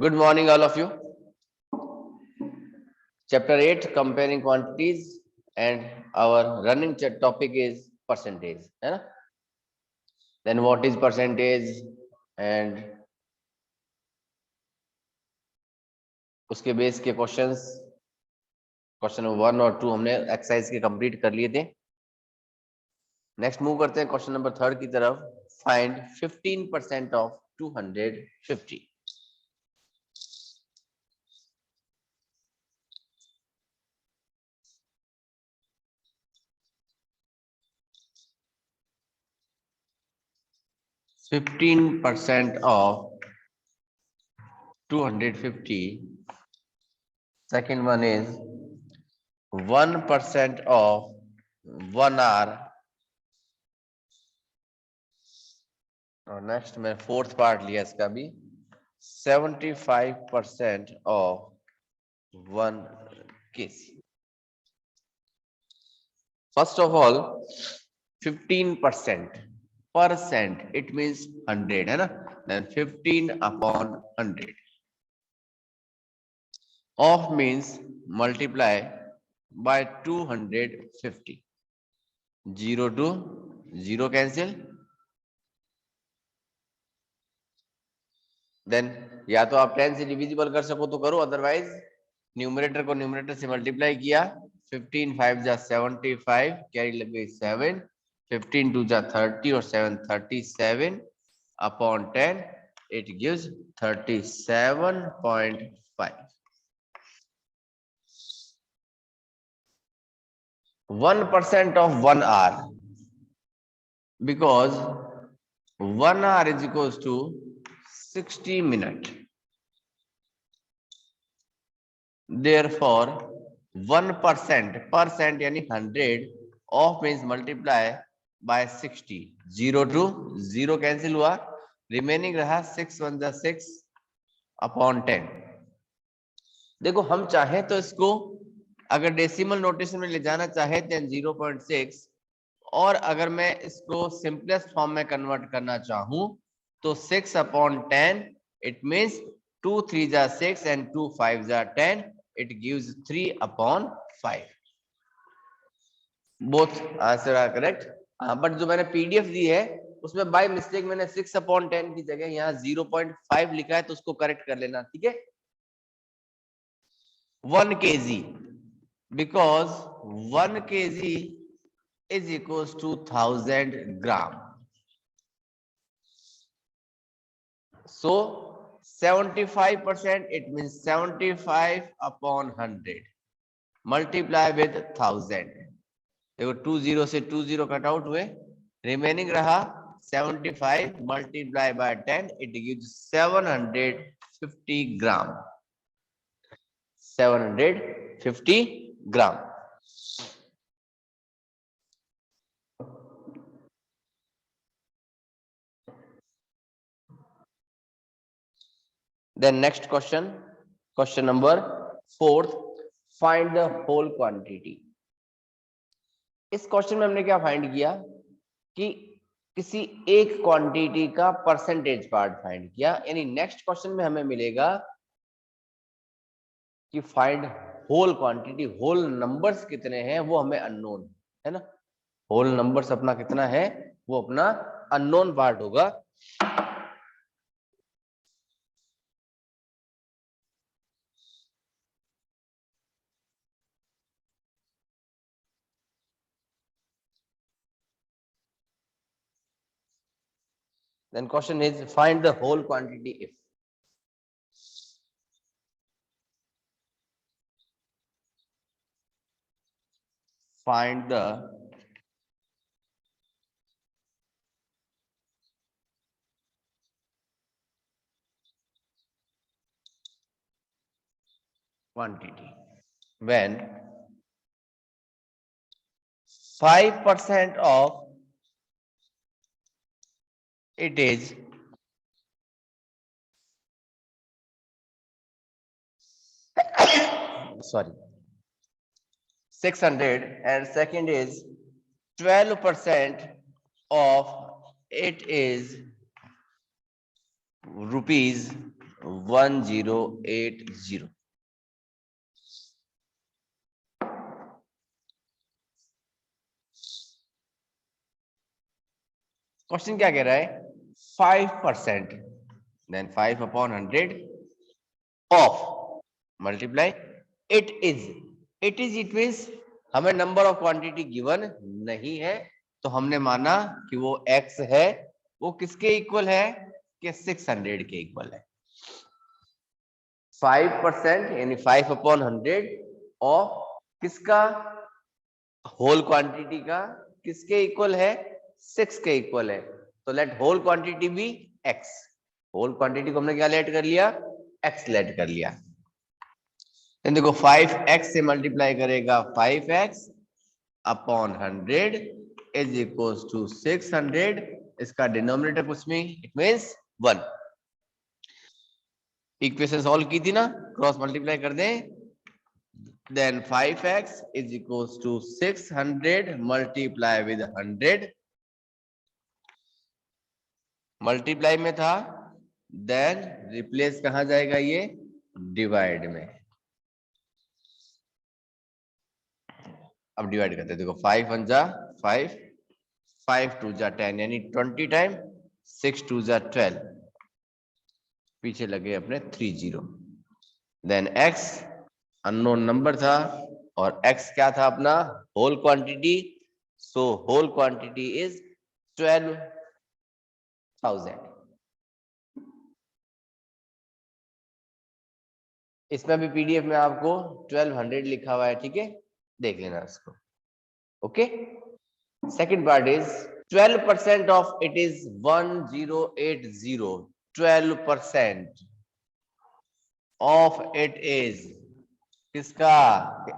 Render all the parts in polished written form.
Good morning, all of you. Chapter 8 Comparing Quantities, and our running topic is percentage. है ना? Then, what is percentage? And उसके base के questions question number 1 और 2 हमने exercise के complete कर लिए थे. नेक्स्ट मूव करते हैं क्वेश्चन नंबर 3 की तरफ. Find 15% of 250. %15 of 250. Second one is 1% of 1 hour. और नेक्स्ट मैं फोर्थ पार्ट लिया इसका भी 75% of 1 kg. First of all 15% percent it means 100 है ना. Then 15/100. Of means multiply by 250. 0 to 0 cancel. Then या तो आप 10 से डिविजिबल कर सको तो करो, अदरवाइज न्यूमरेटर को न्यूमरेटर से मल्टीप्लाई किया. 15 5 जा 75, कैरी लगे 7, 15 2 जा 30 और 7 37 upon 10 it gives 37.5. 1% of 1 hour, because 1 hour is equals to 60 minutes. Therefore 1% यानी 100 of means multiply by 60. 0 to 0 cancel हुआ, रिमेनिंग रहा 6 1 जा 6 अपॉन 10. देखो हम चाहे तो इसको अगर डेसिमल नोटेशन में ले जाना चाहे तो 0.6, और अगर मैं इसको सिंपलेस्ट फॉर्म में कन्वर्ट करना चाहूं तो 6/10 इट मींस 2 3 जा 6 and 2 5 जा 10. It gives 3/5. Both answer are correct. But जो मैंने पीडीएफ दी है उसमें बाय मिस्टेक मैंने 6/10 की जगह यहाँ 0.5 लिखा है, तो उसको करेक्ट कर लेना. ठीक है. 1 kg, because 1 kg is equals to 1000 gram. So 75% it means 75/100 multiply with 1000. देखो 20 से 20 कट आउट हुए, रिमेनिंग रहा 75 multiply by 10 it gives 750 gram. 750 gram. Then next question, question number 4, find the whole quantity. इस question में हमने क्या find किया कि किसी एक क्वांटिटी का परसेंटेज पार्ट फाइंड किया. यानी नेक्स्ट क्वेश्चन में हमें मिलेगा कि find whole quantity. Whole numbers कितने हैं वो हमें अननोन है ना. होल नंबर्स अपना कितना है वो अपना अननोन पार्ट होगा. Then question is find the whole quantity if. Find the quantity when 5% of it is sorry 600 and second is 12% of it is rupees 1080। Question क्या कह रहा है? 5%, then 5/100 of multiply it is. It means हमें number of quantity given नहीं है, तो हमने माना कि वो x है, वो किसके इक्वल है कि 600 के इक्वल है। 5% यानी 5/100 ऑफ किसका? होल क्वांटिटी का। किसके इक्वल है? 6 के इक्वल है। तो let whole quantity be x। Whole quantity को हमने क्या लेट कर लिया? x लेट कर लिया। देखो 5x से मल्टीप्लाई करेगा 5x upon 100 is equal to 600। इसका डिनोमिनेटर कुछ नहीं, इट मीन्स 1। इक्वेशन सॉल्व की थी ना, क्रॉस मल्टीप्लाई कर दें, then 5x is equals to 600 multiply with 100, multiply में था, देन रिप्लेस कहा जाएगा? ये डिवाइड में। अब डिवाइड करते हैं, देखो 5 1 जा 5, 5 2 जा 10 यानी 20 टाइम, 6 2 जा 12, पीछे लगे अपने 30। देन x अननोन नंबर था और x क्या था अपना? Whole quantity. So whole quantity is 12,000। इसमें भी पीडीएफ में आपको 1200 लिखा हुआ है, ठीक है, देख लेना इसको। Okay, second part is 12% of it is 1080। 12% of it is किसका?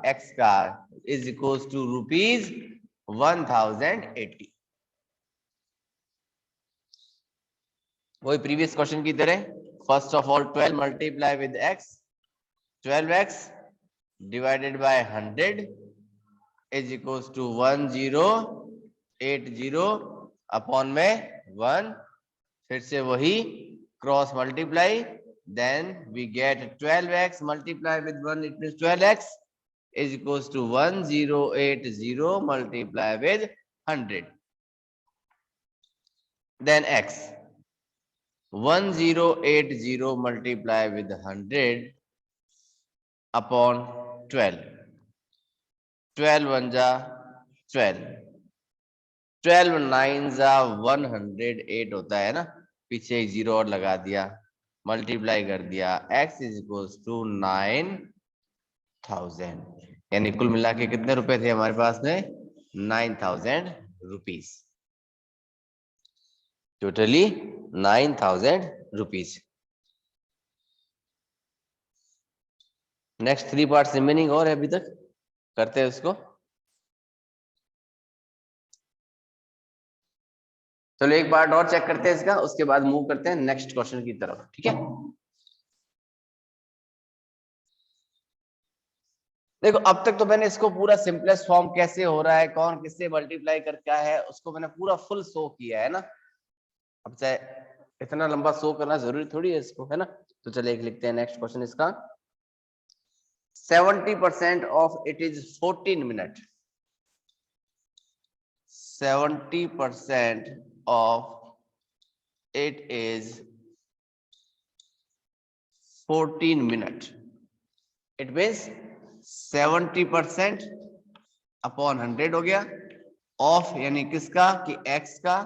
एक्स का, इज इक्वल टू रुपीज 1080। वही प्रीवियस क्वेश्चन की तरह, first of all 12 multiply with x, 12x divided by 100 is equals to 1080 upon में 1। फिर से वही cross multiply, then we get 12x multiply with 1, it means 12x is equals to 1080 multiply with 100, then x 1080 multiply with 100 upon 12, 12 1 जा 12, 12 9 जा 108 होता है ना, पीछे एक जीरो और लगा दिया, मल्टीप्लाई कर दिया, x इज इक्वल टू 9000। यानी कुल मिला के कितने रुपए थे हमारे पास में? 9000 rupees, totally 9000 rupees. Next 3 parts remaining और है अभी तक, करते हैं उसको। चलो एक पार्ट और चेक करते हैं इसका, उसके बाद मूव करते हैं नेक्स्ट क्वेश्चन की तरफ, ठीक है। देखो अब तक तो मैंने इसको पूरा सिंपलेस्ट फॉर्म कैसे हो रहा है, कौन किससे मल्टीप्लाई करके आया है, उसको मैंने पूरा फुल शो किया है ना। अब चाहे इतना लंबा शो करना जरूरी थोड़ी है इसको, है ना। तो चलिए एक लिखते हैं नेक्स्ट क्वेश्चन इसका। 70% of it is 14 minute. 70% of it is 14 minute. It means 70% upon 100 हो गया, ऑफ यानी किसका? कि x का,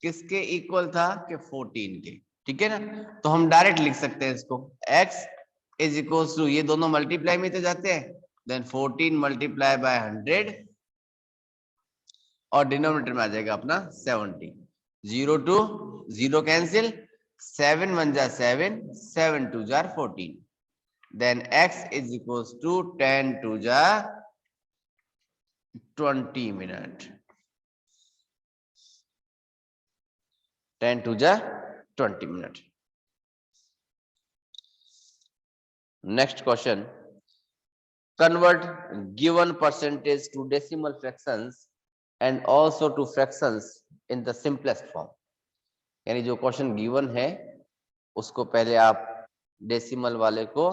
किसके इक्वल था? कि 14 के, ठीक है ना। तो हम डायरेक्ट लिख सकते हैं इसको, x इज इक्वल टू, ये दोनों मल्टीप्लाई में तो जाते हैं, देन 14 मल्टीप्लाई बाय 100 और डिनोमिनेटर में आ जाएगा अपना 70। 0 to 0 कैंसिल, 7 1 जा 7, 7 2 जा 14, then x is equals to 10 2 जा 20 मिनट, 10 2 जा 20 मिनट। Next question, convert given percentage to decimal fractions and also to fractions in the simplest form. यानी जो क्वेश्चन गिवन है उसको पहले आप डेसिमल वाले को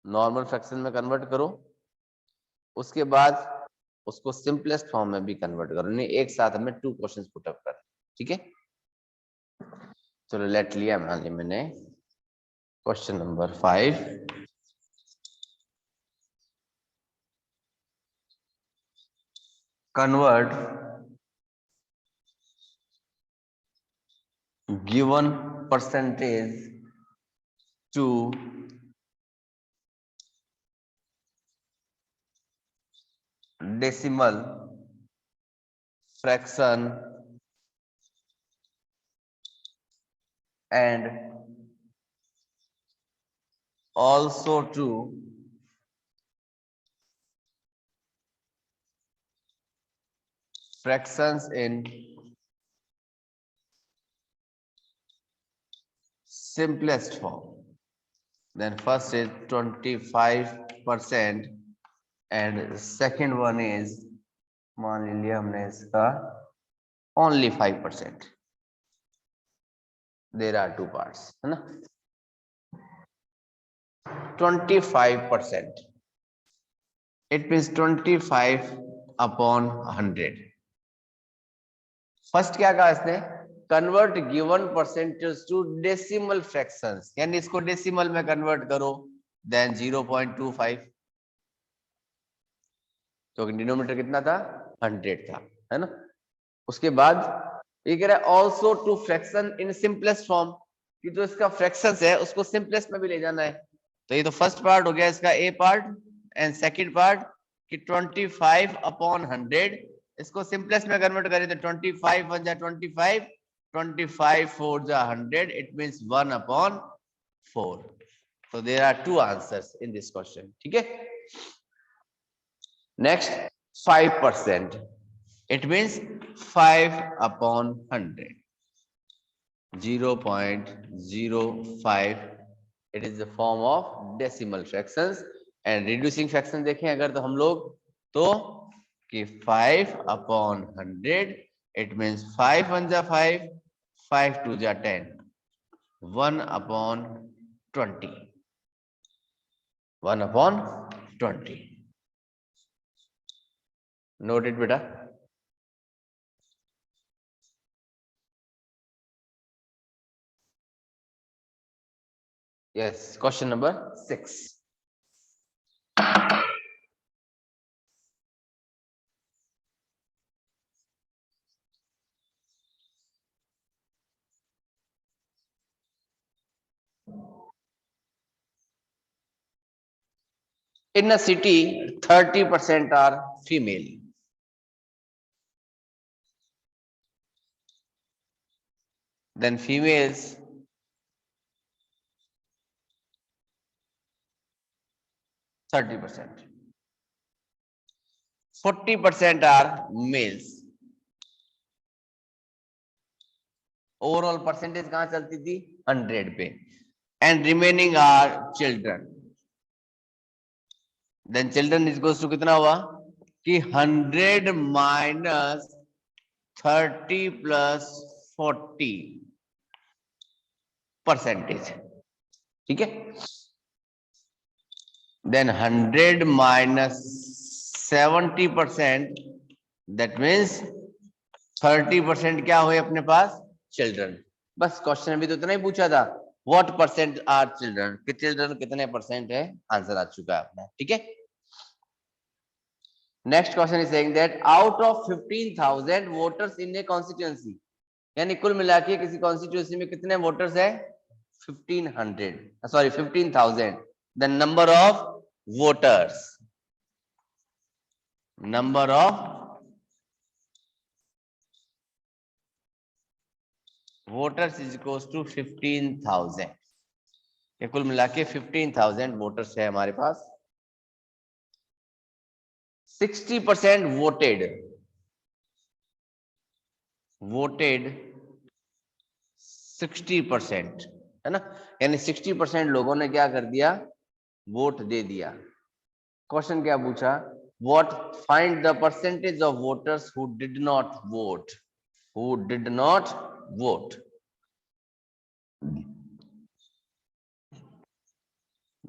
नॉर्मल फ्रैक्शन में कन्वर्ट करो, उसके बाद उसको सिंपलेस्ट फॉर्म में भी कन्वर्ट करो, नहीं एक साथ हमें 2 क्वेश्चंस पुट अप कर, ठीक है। चलो लेट लिया मान लिया मैंने question number 5। Convert given percentage to decimal fraction and also to fractions in simplest form. Then first is 25% and second one is मान लिया हमने इसका only 5%. There are 2 parts, है ना। 25%. It means 25 upon 100. फर्स्ट क्या कहा इसने, convert given percentage to decimal fractions, यानी इसको डेसिमल में कन्वर्ट करो, देन 0.25, तो डिनोमिनेटर कितना था 100 था, है ना। उसके बाद ये कह रहा है also to fraction in simplest form, कि जो इसका फ्रैक्शंस है उसको सिंपलेस्ट में भी ले जाना है। तो ये तो फर्स्ट पार्ट हो गया इसका ए पार्ट, एंड सेकंड पार्ट कि 25 अपॉन 100, इसको सिंपलेस्ट में कन्वर्ट करें तो 25 1 जा 25, 25 4 जा 100, it means 1 upon 4। So there are 2 answers in this question, ठीक है। Next 5%, it means 5 upon 100, 0.05, it is the form of decimal fractions and reducing fraction देखें अगर तो हम लोग तो कि 5 upon 100, it means 5 1 जा 5, 5 2 जा 10, 1 upon 20, 1 upon 20। Noted बेटा। Yes, question number 6. In a city, 30% are female. Then females 30%. 40% are males. Overall percentage कहां चलती थी 100 पे, and remaining are children. Then children is goes to कितना हुआ कि 100 माइनस 30 प्लस 40 परसेंटेज, ठीक है। देन 100 माइनस 70%, दैट मीन्स 30% क्या हुए अपने पास चिल्ड्रन। बस क्वेश्चन अभी तो इतना ही पूछा था, व्हाट परसेंट आर चिल्ड्रन, कि चिल्ड्रन कितने परसेंट है, आंसर आ चुका है अपना, ठीक है। Next question is saying that out of 15,000 voters in A constituency, यानी कुल मिला के किसी कॉन्स्टिट्यूएंसी में कितने वोटर्स है 15,000, the number of voters, number of voters is equals to 15,000, ये कुल मिला के 15,000 वोटर्स है हमारे पास। 60% वोटेड 60%, है ना, यानी 60% लोगों ने क्या कर दिया, वोट दे दिया। क्वेश्चन क्या पूछा, what find the percentage of voters who did not vote,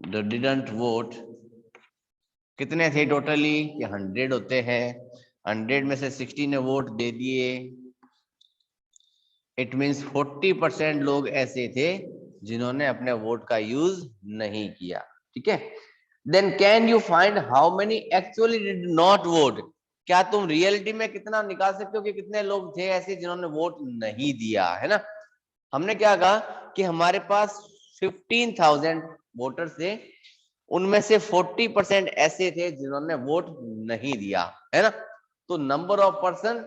the didn't vote कितने थे टोटली? 100 होते हैं। 100 में से 60 ने वोट दे दिए। इट मीन्स 40% लोग ऐसे थे जिन्होंने अपने वोट का यूज नहीं किया। ठीक है। Then can you find how many actually did not vote? क्या तुम रियलिटी में कितना निकाल सकते हो कि कितने लोग थे ऐसे जिन्होंने वोट नहीं दिया, है ना? हमने क्या कहा कि हमारे पास 15,000 वोटर थे, उनमें से 40% ऐसे थे जिन्होंने वोट नहीं दिया, है ना? तो नंबर ऑफ पर्सन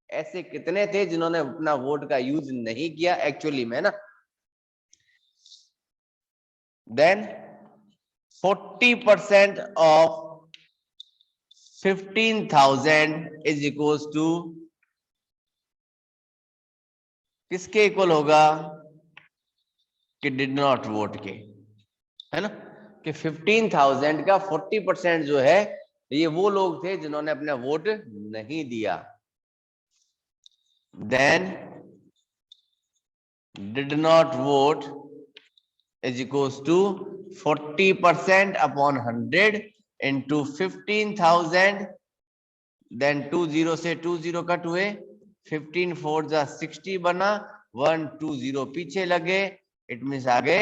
ऐसे कितने थे जिन्होंने अपना वोट का यूज नहीं किया एक्चुअली में, ना? Then 40% of 15,000 is equals to किसके इक्वल होगा? कि डिड नॉट वोट के, है ना? कि 15,000 का 40% जो है ये वो लोग थे जिन्होंने अपना वोट नहीं दिया। Then did not vote is equals to 40% upon 100 into 15,000, then 20 से 20 कट हुए, 15 4 जा 60 बना, 120 पीछे लगे, इट मीन्स आगे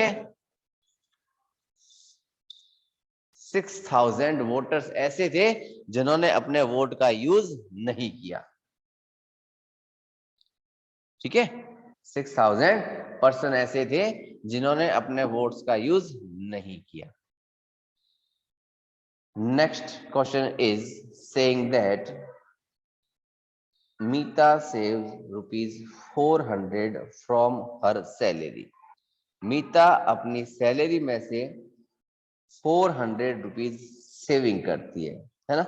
6,000 वोटर्स ऐसे थे जिन्होंने अपने वोट का यूज नहीं किया। ठीक है, 6,000 पर्सन ऐसे थे जिन्होंने अपने वोट्स का यूज नहीं किया। Next question is saying that Meeta saves ₹400 from her salary. मीता अपनी सैलरी में से 400 रुपीज सेविंग करती है ना?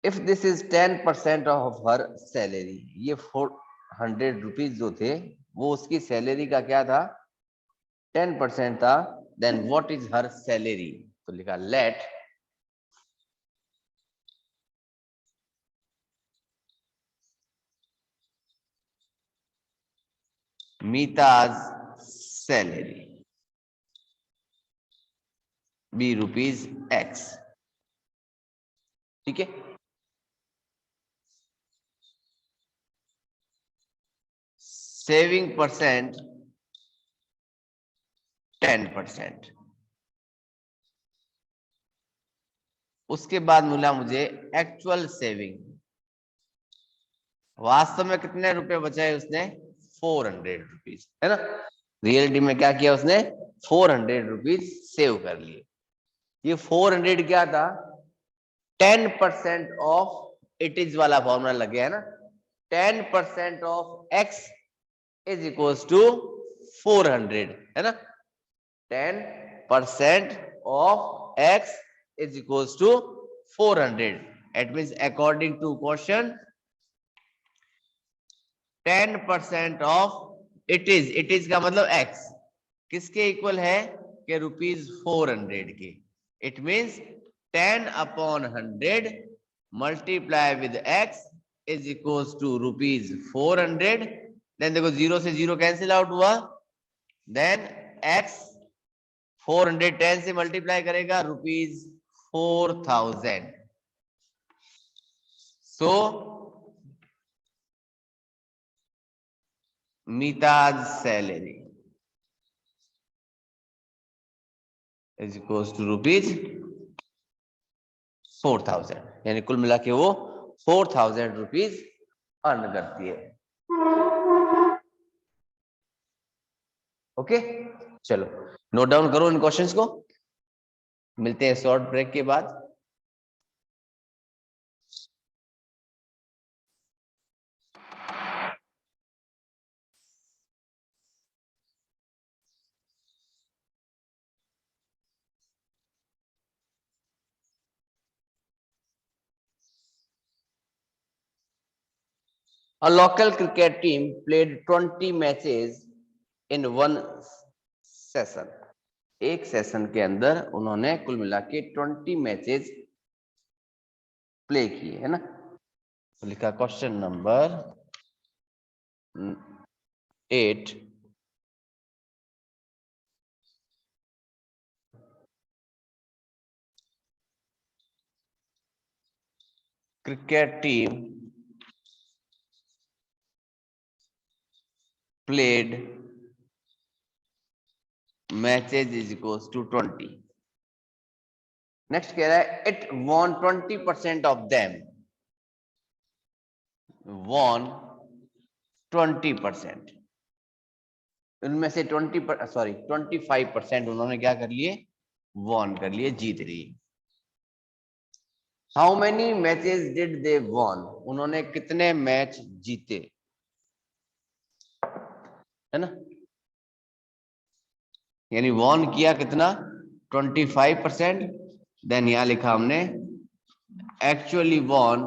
If this is 10% of her salary, ये 400 रुपीज जो थे वो उसकी सैलरी का क्या था? 10% था। Then what is her salary? तो लिखा लेट मीताज सैलरी बी ₹X। ठीक है, सेविंग परसेंट 10%। उसके बाद मिला मुझे एक्चुअल सेविंग। वास्तव में कितने रुपए बचाए उसने? 400 रुपीज, है ना? रियलिटी में क्या किया उसने? 400 रुपीज सेव कर लिए। ये 400 क्या था? 10% ऑफ इट इज वाला फॉर्मूला लग गया है ना? 10% of x is equals to 400, है ना? 10% of x is equals to 400. It means according to question 10% of it is का मतलब x किसके इक्वल है? कि ₹400 के। It means 10 upon 100 multiply with x is equals to ₹400. Then देखो 0 से 0 कैंसिल आउट हुआ, then x 410 से मल्टीप्लाई करेगा ₹4,000। सो मीताज सैलरी इज इक्वल्स टू ₹4,000, यानी कुल मिला के वो 4,000 रुपीज अर्न करती है। ओके, चलो नोट डाउन करो इन क्वेश्चंस को। मिलते हैं शॉर्ट ब्रेक के बाद। A local cricket team played 20 matches in one session. एक सेशन के अंदर उन्होंने कुल मिला के 20 मैचेस प्ले किए, है ना? तो लिखा question number 8 cricket team played matches is equals to 20. Next कह रहा है it won 20% of them, won 20%, उनमें से 25% उन्होंने क्या कर लिए, वॉन कर लिए, जीत लिए। How many matches did they won, उन्होंने कितने मैच जीते, है ना, यानी वॉन किया कितना, 25%, देन यहां लिखा हमने actually won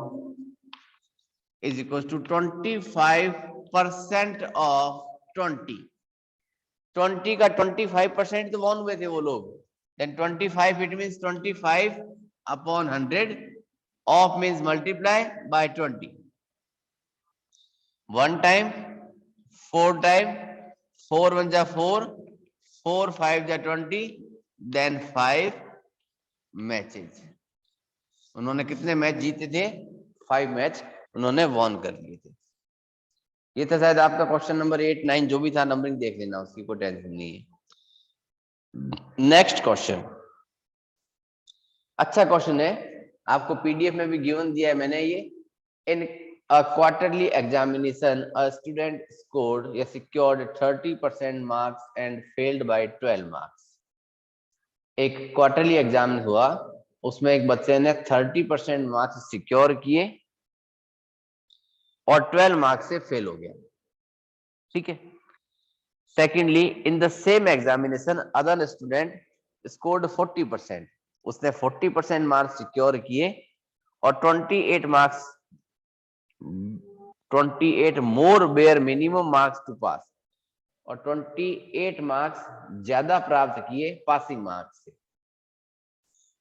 is equal to 25% of 20 का 25% तो वॉन हुए थे वो लोग, then 25 it means 25 upon 100, of means multiply by 20, 1 time 4 time 4 1 जा 4 4 5 जा 20, देन 5 मैचेस, उन्होंने कितने मैच जीते थे, 5 मैच उन्होंने वॉन कर लिए थे। ये था शायद आपका क्वेश्चन नंबर 8 9, जो भी था नंबरिंग देख लेना, उसकी कोई टेंशन नहीं है। नेक्स्ट क्वेश्चन, अच्छा क्वेश्चन है, आपको पीडीएफ में भी गिवन दिया है मैंने ये। इन a quarterly examination a student scored या secured 30% marks and failed by 12 marks। एक क्वार्टरली एग्जाम हुआ, उसमें एक बच्चे ने 30% मार्क्स सिक्योर किए और 12 मार्क्स से फेल हो गया, ठीक है। Secondly in the same examination other student scored 40%, उसने 40% मार्क्स सिक्योर किए और 28 मोर बेयर मिनिमम मार्क्स टू पास, और 28 मार्क्स ज्यादा प्राप्त किए पासिंग मार्क्स से।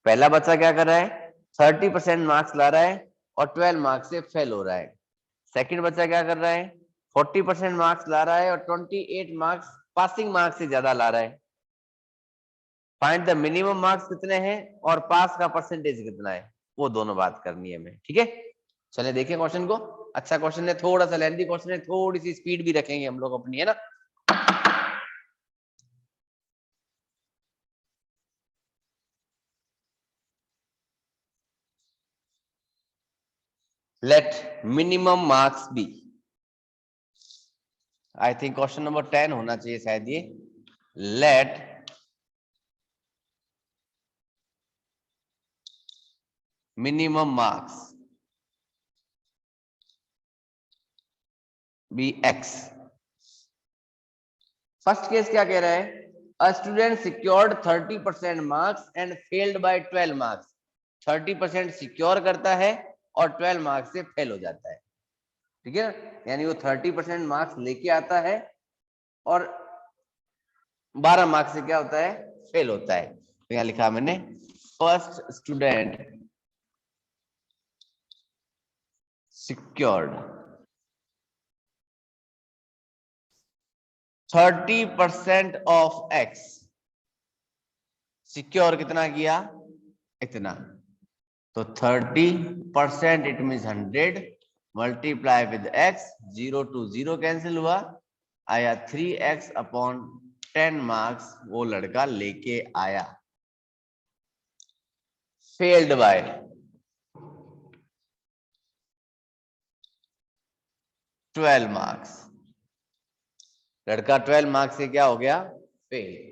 पहला बच्चा क्या कर रहा है, 30% मार्क्स ला रहा है और 12 मार्क्स से फेल हो रहा है। सेकंड बच्चा क्या कर रहा है, 40% मार्क्स ला रहा है और 28 मार्क्स पासिंग मार्क्स से ज्यादा ला रहा है। फाइंड द मिनिमम मार्क्स कितने हैं और पास का परसेंटेज कितना है, वो दोनों बात करनी है हमें, ठीक है। चले देखें क्वेश्चन को, अच्छा क्वेश्चन है, थोड़ा सा लेंथी क्वेश्चन है, थोड़ी सी स्पीड भी रखेंगे हम लोग अपनी, है ना। Let minimum marks be, I think question number 10 होना चाहिए शायद ये। Let minimum marks be x. First case क्या कह रहा है, a student secured 30% marks and failed by 12 marks, 30% secure करता है और 12 मार्क्स से फेल हो जाता है, ठीक है ना, यानी वो 30% मार्क्स लेके आता है और 12 मार्क्स से क्या होता है, फेल होता है। तो यहां लिखा मैंने first student secured 30% of x, secure कितना किया, इतना, तो 30% it mean 100 multiply with x, 0 to 0 cancel हुआ, आया 3x अपॉन 10 मार्क्स वो लड़का लेके आया। फेल्ड बाय 12 मार्क्स, लड़का 12 मार्क्स से क्या हो गया, फेल।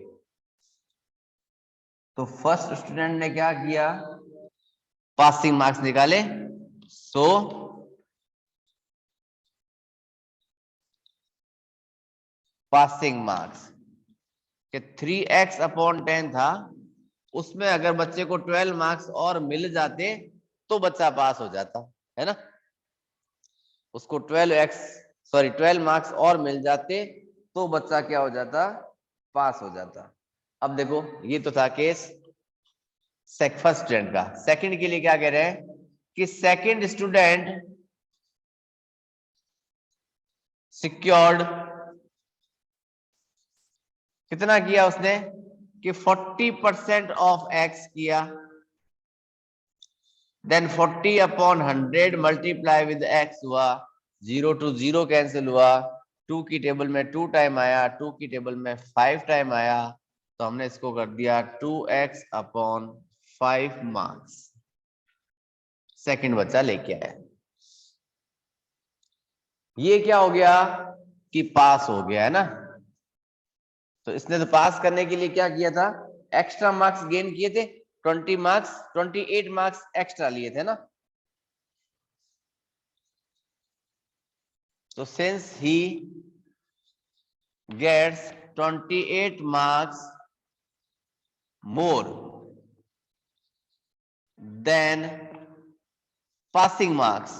तो फर्स्ट स्टूडेंट ने क्या किया, पासिंग मार्क्स निकाले, सो पासिंग मार्क्स के 3x अपॉन 10 था, उसमें अगर बच्चे को 12 मार्क्स और मिल जाते तो बच्चा पास हो जाता, है ना, उसको 12 मार्क्स और मिल जाते तो बच्चा क्या हो जाता, पास हो जाता। अब देखो ये तो था केस फर्स्ट स्टूडेंट का। सेकंड के लिए क्या कह रहे हैं कि सेकंड स्टूडेंट सिक्योर्ड कितना किया उसने कि 40% ऑफ एक्स किया, then 40 upon 100 multiply with x हुआ, 0 to 0 कैंसिल हुआ, 2 की टेबल में 2 टाइम आया, 2 की टेबल में 5 टाइम आया, तो हमने इसको कर दिया 2x अपॉन 5 मार्क्स। सेकंड बच्चा लेके आया। ये क्या हो गया कि पास हो गया है ना। तो इसने तो पास करने के लिए क्या किया था, एक्स्ट्रा मार्क्स गेन किए थे, 20 मार्क्स, 28 मार्क्स एक्स्ट्रा लिए थे ना। तो since he gets 28 marks more than passing marks,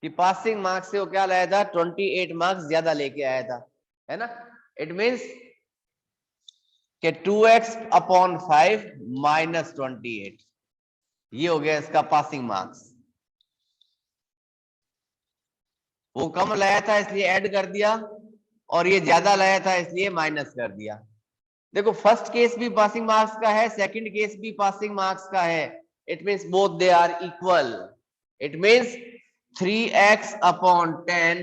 कि पासिंग मार्क्स से वो क्या लाया था, 28 मार्क्स ज्यादा लेके आया था, है ना। इट मीन्स कि 2x अपॉन 5 माइनस 28, ये हो गया इसका पासिंग मार्क्स। वो कम लाया था इसलिए ऐड कर दिया, और ये ज्यादा लाया था इसलिए माइनस कर दिया। देखो फर्स्ट केस भी पासिंग मार्क्स का है, सेकंड केस भी पासिंग मार्क्स का है। It means both they are equal. It means 3x upon 10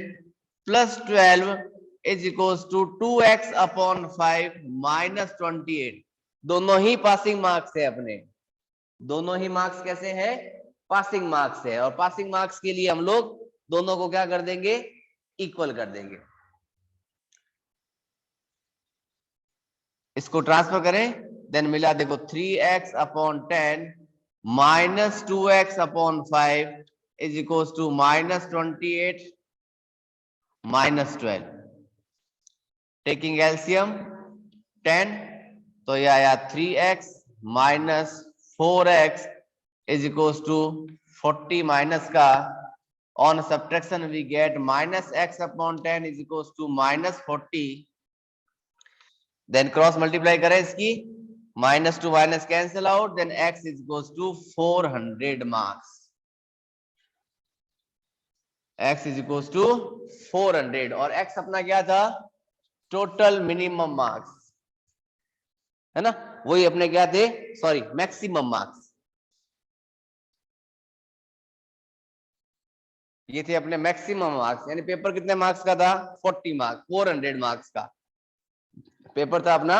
plus 12 is equals to 2x upon 5 minus 28। दोनों ही पासिंग मार्क्स है अपने, दोनों ही मार्क्स कैसे हैं, पासिंग मार्क्स है। और पासिंग मार्क्स के लिए हम लोग दोनों को क्या कर देंगे, इक्वल कर देंगे। इसको ट्रांसफर करें, देन मिला देखो 3x upon 10 minus 2x upon 5 is equals to minus 28 minus 12। Taking LCM 10, तो यह आया 3x minus 4x is equals to 40 minus का on subtraction we get minus x upon 10 is equals to minus 40। Then cross multiply करें इसकी, minus to minus cancel out, then x is equals to 400 marks. x is equals to 400 और x अपना क्या था, total minimum marks, है ना। वही अपने क्या थे, सॉरी मैक्सिमम मार्क्स, ये थे अपने मैक्सिमम मार्क्स। यानी पेपर कितने मार्क्स का था, 40 मार्क्स, 400 मार्क्स का पेपर था अपना,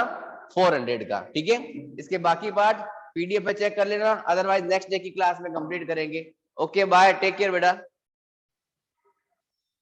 400 का। ठीक है, इसके बाकी पार्ट पीडीएफ पे चेक कर लेना, अदरवाइज नेक्स्ट डे की क्लास में कंप्लीट करेंगे। ओके बाय, टेक केयर बेटा।